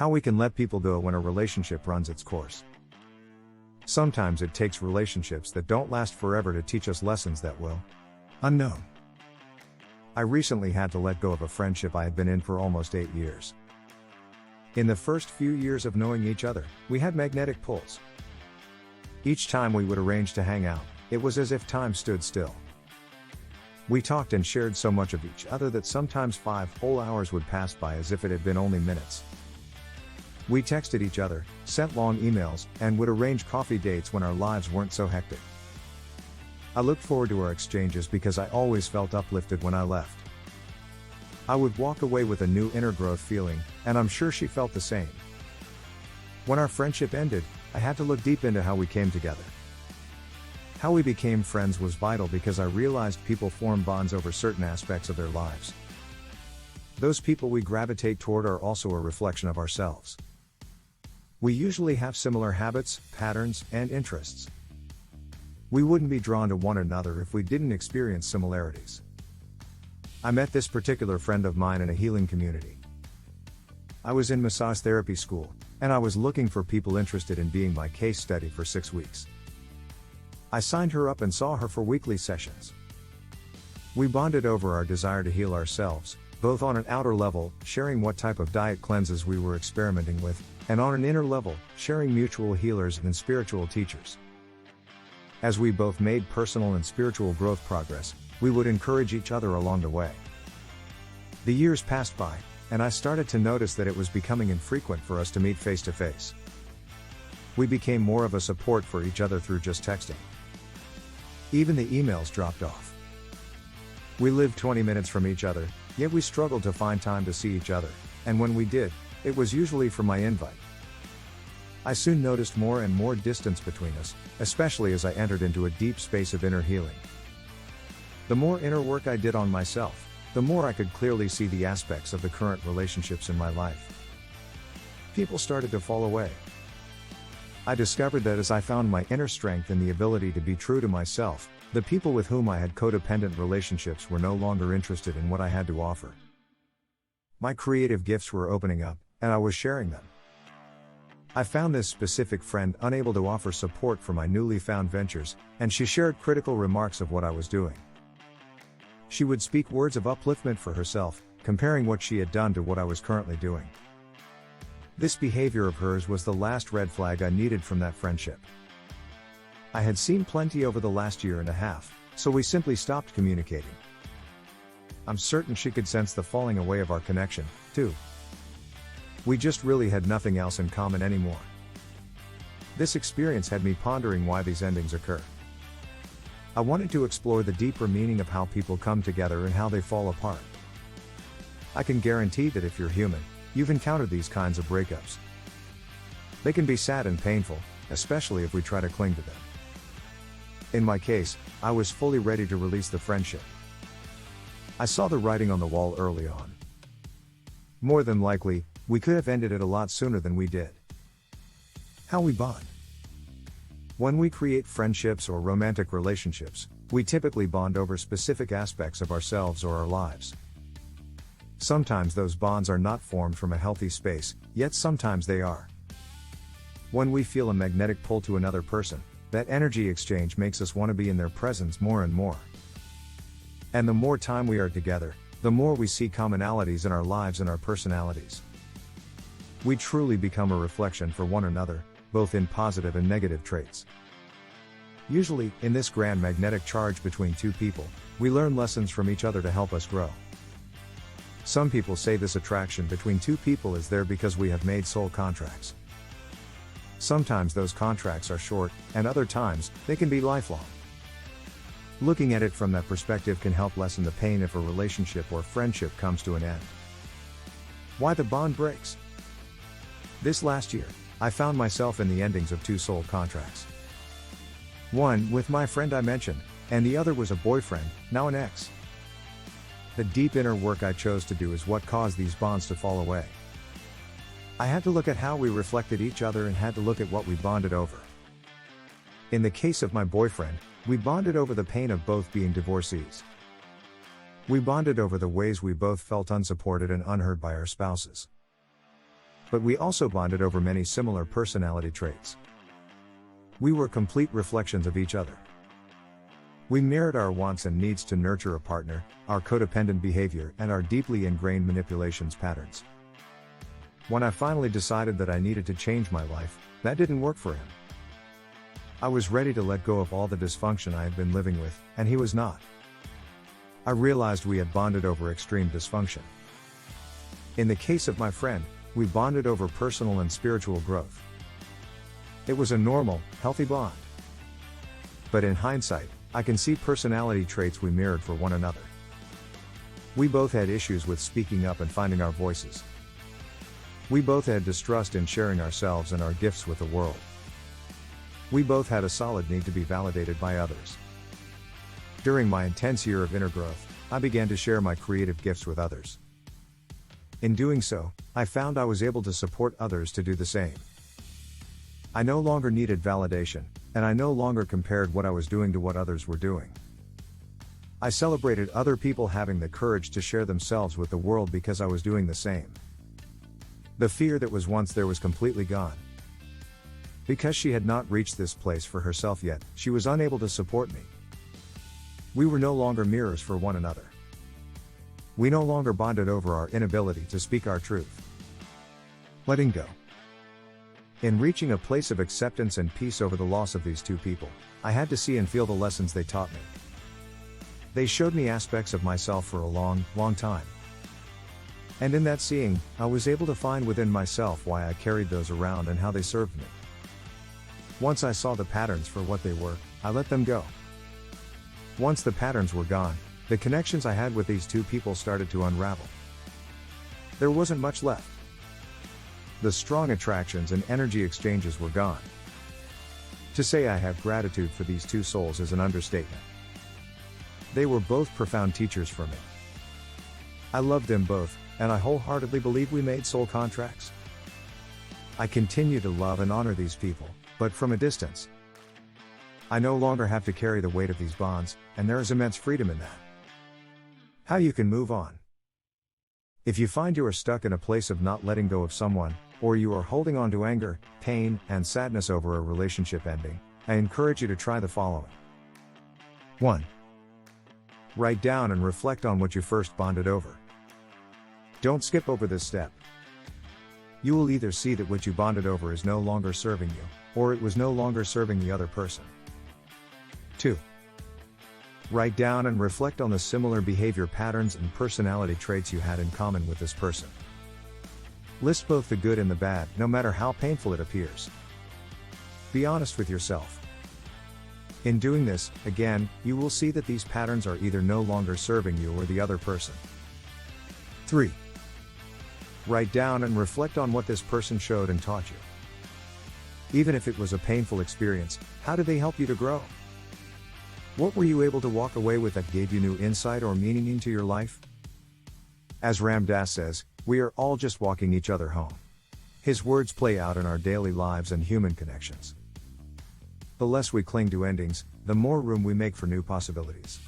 How we can let people go when a relationship runs its course. Sometimes it takes relationships that don't last forever to teach us lessons that will. Unknown. I recently had to let go of a friendship I had been in for almost 8 years. In the first few years of knowing each other, we had magnetic pulls. Each time we would arrange to hang out, it was as if time stood still. We talked and shared so much of each other that sometimes 5 whole hours would pass by as if it had been only minutes. We texted each other, sent long emails, and would arrange coffee dates when our lives weren't so hectic. I looked forward to our exchanges because I always felt uplifted when I left. I would walk away with a new inner growth feeling, and I'm sure she felt the same. When our friendship ended, I had to look deep into how we came together. How we became friends was vital because I realized people form bonds over certain aspects of their lives. Those people we gravitate toward are also a reflection of ourselves. We usually have similar habits, patterns, and interests. We wouldn't be drawn to one another if we didn't experience similarities. I met this particular friend of mine in a healing community. I was in massage therapy school, and I was looking for people interested in being my case study for 6 weeks. I signed her up and saw her for weekly sessions. We bonded over our desire to heal ourselves, both on an outer level, sharing what type of diet cleanses we were experimenting with, and on an inner level, sharing mutual healers and spiritual teachers. As we both made personal and spiritual growth progress, we would encourage each other along the way. The years passed by, and I started to notice that it was becoming infrequent for us to meet face to face. We became more of a support for each other through just texting. Even the emails dropped off. We lived 20 minutes from each other, yet we struggled to find time to see each other, and when we did, it was usually for my invite. I soon noticed more and more distance between us, especially as I entered into a deep space of inner healing. The more inner work I did on myself, the more I could clearly see the aspects of the current relationships in my life. People started to fall away. I discovered that as I found my inner strength and the ability to be true to myself, the people with whom I had codependent relationships were no longer interested in what I had to offer. My creative gifts were opening up, and I was sharing them. I found this specific friend unable to offer support for my newly found ventures, and she shared critical remarks of what I was doing. She would speak words of upliftment for herself, comparing what she had done to what I was currently doing. This behavior of hers was the last red flag I needed from that friendship. I had seen plenty over the last year and a half, so we simply stopped communicating. I'm certain she could sense the falling away of our connection, too. We just really had nothing else in common anymore. This experience had me pondering why these endings occur. I wanted to explore the deeper meaning of how people come together and how they fall apart. I can guarantee that if you're human, you've encountered these kinds of breakups. They can be sad and painful, especially if we try to cling to them. In my case, I was fully ready to release the friendship. I saw the writing on the wall early on. More than likely, we could have ended it a lot sooner than we did. How we bond. When we create friendships or romantic relationships, we typically bond over specific aspects of ourselves or our lives. Sometimes those bonds are not formed from a healthy space, yet sometimes they are. When we feel a magnetic pull to another person, that energy exchange makes us want to be in their presence more and more. And the more time we are together, the more we see commonalities in our lives and our personalities. We truly become a reflection for one another, both in positive and negative traits. Usually, in this grand magnetic charge between two people, we learn lessons from each other to help us grow. Some people say this attraction between two people is there because we have made soul contracts. Sometimes those contracts are short, and other times, they can be lifelong. Looking at it from that perspective can help lessen the pain if a relationship or friendship comes to an end. Why the bond breaks? This last year, I found myself in the endings of two soul contracts. One with my friend I mentioned, and the other was a boyfriend, now an ex. The deep inner work I chose to do is what caused these bonds to fall away. I had to look at how we reflected each other and had to look at what we bonded over. In the case of my boyfriend, we bonded over the pain of both being divorcees. We bonded over the ways we both felt unsupported and unheard by our spouses. But we also bonded over many similar personality traits. We were complete reflections of each other. We mirrored our wants and needs to nurture a partner, our codependent behavior, and our deeply ingrained manipulations patterns. When I finally decided that I needed to change my life, that didn't work for him. I was ready to let go of all the dysfunction I had been living with, and he was not. I realized we had bonded over extreme dysfunction. In the case of my friend, we bonded over personal and spiritual growth. It was a normal, healthy bond. But in hindsight, I can see personality traits we mirrored for one another. We both had issues with speaking up and finding our voices. We both had distrust in sharing ourselves and our gifts with the world. We both had a solid need to be validated by others. During my intense year of inner growth, I began to share my creative gifts with others. In doing so, I found I was able to support others to do the same. I no longer needed validation, and I no longer compared what I was doing to what others were doing. I celebrated other people having the courage to share themselves with the world because I was doing the same. The fear that was once there was completely gone. Because she had not reached this place for herself yet, she was unable to support me. We were no longer mirrors for one another. We no longer bonded over our inability to speak our truth. Letting go. In reaching a place of acceptance and peace over the loss of these two people, I had to see and feel the lessons they taught me. They showed me aspects of myself for a long, long time. And in that seeing, I was able to find within myself why I carried those around and how they served me. Once I saw the patterns for what they were, I let them go. Once the patterns were gone, the connections I had with these two people started to unravel. There wasn't much left. The strong attractions and energy exchanges were gone. To say I have gratitude for these two souls is an understatement. They were both profound teachers for me. I loved them both, and I wholeheartedly believe we made soul contracts. I continue to love and honor these people, but from a distance. I no longer have to carry the weight of these bonds, and there is immense freedom in that. How you can move on. If you find you are stuck in a place of not letting go of someone, or you are holding on to anger, pain, and sadness over a relationship ending, I encourage you to try the following. 1. Write down and reflect on what you first bonded over. Don't skip over this step. You will either see that what you bonded over is no longer serving you, or it was no longer serving the other person. 2. Write down and reflect on the similar behavior patterns and personality traits you had in common with this person. List both the good and the bad, no matter how painful it appears. Be honest with yourself. In doing this, again, you will see that these patterns are either no longer serving you or the other person. 3. Write down and reflect on what this person showed and taught you. Even if it was a painful experience, how did they help you to grow? What were you able to walk away with that gave you new insight or meaning into your life? As Ram Dass says, we are all just walking each other home. His words play out in our daily lives and human connections. The less we cling to endings, the more room we make for new possibilities.